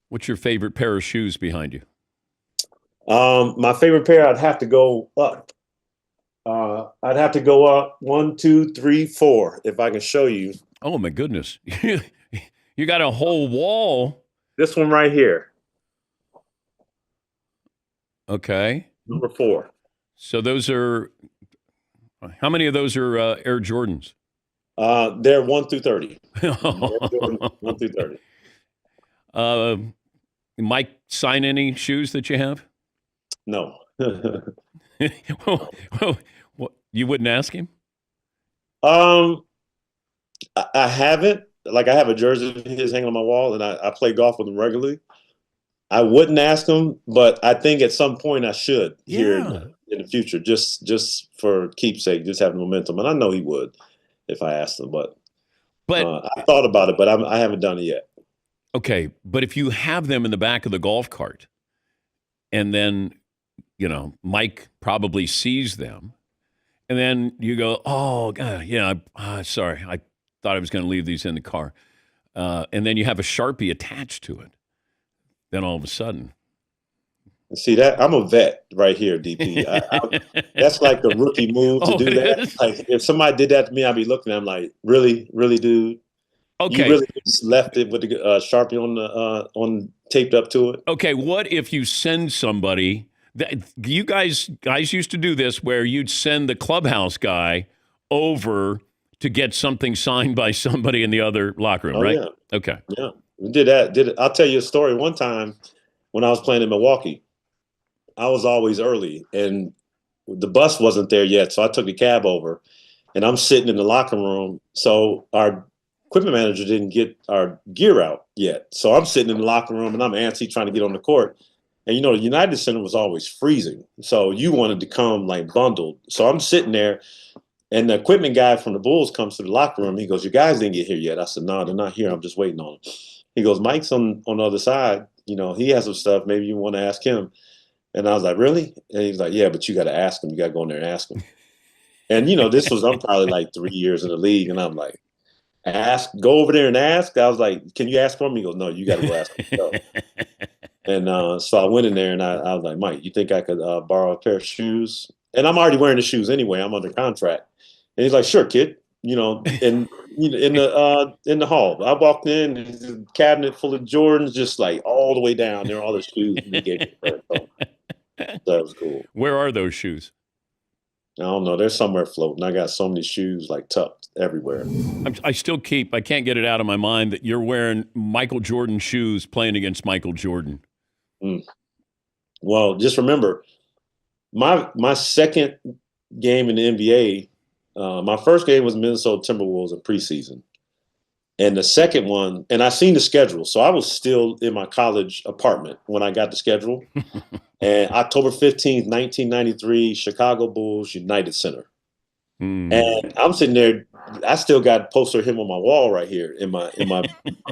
What's your favorite pair of shoes behind you? My favorite pair, I'd have to go up. I'd have to go up one, two, three, four, if I can show you. Oh my goodness. You got a whole wall. This one right here, Okay. number four. So those are how many of those are Air Jordans? They're 1 through 30. One through 30. uh, Mike sign any shoes that you have? No. Well, what, you wouldn't ask him? um, I haven't. Like, I have a jersey of his hanging on my wall, and I play golf with him regularly. I wouldn't ask him, but I think at some point I should here Yeah. in the future, just for keepsake, just having momentum. And I know he would if I asked him, but But I thought about it, but I haven't done it yet. okay, but if you have them in the back of the golf cart and then, Mike probably sees them and then you go, "Oh, God, yeah, sorry. I thought I was going to leave these in the car." And then you have a Sharpie attached to it. Then all of a sudden, See that I'm a vet right here, DP. That's like a rookie move to oh, do it that. is. Like if somebody did that to me, I'd be looking at them like, really, really, dude, you Okay. really just left it with the Sharpie on taped up to it. Okay. What if you send somebody that you guys used to do this where you'd send the clubhouse guy over to get something signed by somebody in the other locker room, Oh right? yeah, Okay. yeah, we did that. Did it? I'll tell you a story. One time when I was playing in Milwaukee, I was always early, and the bus wasn't there yet, so I took the cab over, and I'm sitting in the locker room. So our equipment manager didn't get our gear out yet, so I'm sitting in the locker room and I'm antsy trying to get on the court. And the United Center was always freezing, so you wanted to come like bundled. So I'm sitting there, and the equipment guy from the Bulls comes to the locker room. He goes, "You guys didn't get here yet." I said, "No, they're not here. I'm just waiting on them." He goes, "Mike's on the other side. He has some stuff. Maybe you want to ask him." And I was like, "Really?" And he was like, "Yeah, but you got to ask him. You got to go in there and ask him." And I'm probably like 3 years in the league, and I'm like, go over there and ask. I was like, "Can you ask for him?" He goes, "No, you got to go ask him yourself." And so I went in there and I was like, "Mike, you think I could borrow a pair of shoes?" And I'm already wearing the shoes anyway. I'm under contract. And he's like, "Sure, kid." And in the hall, I walked in, there's a cabinet full of Jordans, just like all the way down there, all the shoes. And he gave me a pair. So that was cool. Where are those shoes? I don't know. They're somewhere floating. I got so many shoes like tucked everywhere. I can't get it out of my mind that you're wearing Michael Jordan shoes playing against Michael Jordan. Mm. Well, just remember, my second game in the NBA, my first game was Minnesota Timberwolves in preseason. And the second one, and I seen the schedule. So I was still in my college apartment when I got the schedule. And October 15th, 1993, Chicago Bulls, United Center. And I'm sitting there, I still got a poster of him on my wall right here in my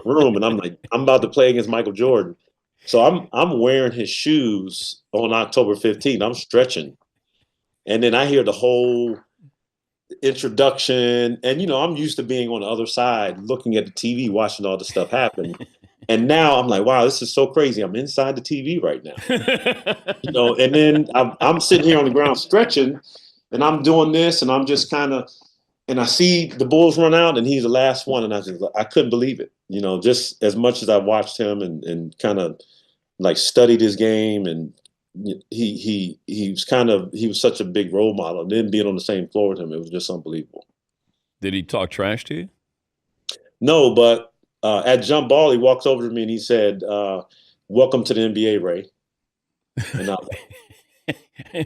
room. And I'm like, I'm about to play against Michael Jordan. So I'm wearing his shoes on October 15th. I'm stretching. And then I hear the whole introduction, and I'm used to being on the other side looking at the TV watching all this stuff happen, and now I'm like, wow, this is so crazy. I'm inside the TV right now. And then I'm sitting here on the ground stretching, and I'm doing this, and I'm just kind of, and I see the Bulls run out and he's the last one, and I couldn't believe it. Just as much as I watched him and kind of like studied his game, and he was such a big role model. And then being on the same floor with him, it was just unbelievable. Did he talk trash to you? No, but at jump ball, he walks over to me and he said, "Welcome to the NBA, Ray." And I was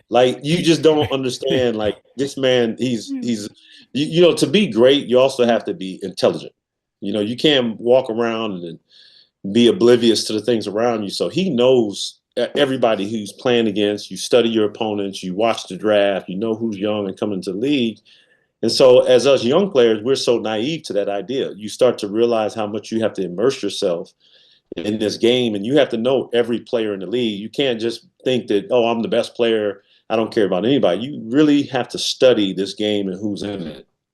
like, you just don't understand. Like, this man, he's to be great, you also have to be intelligent. You can't walk around and be oblivious to the things around you. So he knows everybody who's playing against. You study your opponents, you watch the draft, you know who's young and coming to the league. And so as us young players, we're so naive to that idea. You start to realize how much you have to immerse yourself in this game, and you have to know every player in the league. You can't just think that, oh, I'm the best player, I don't care about anybody. You really have to study this game and who's in it.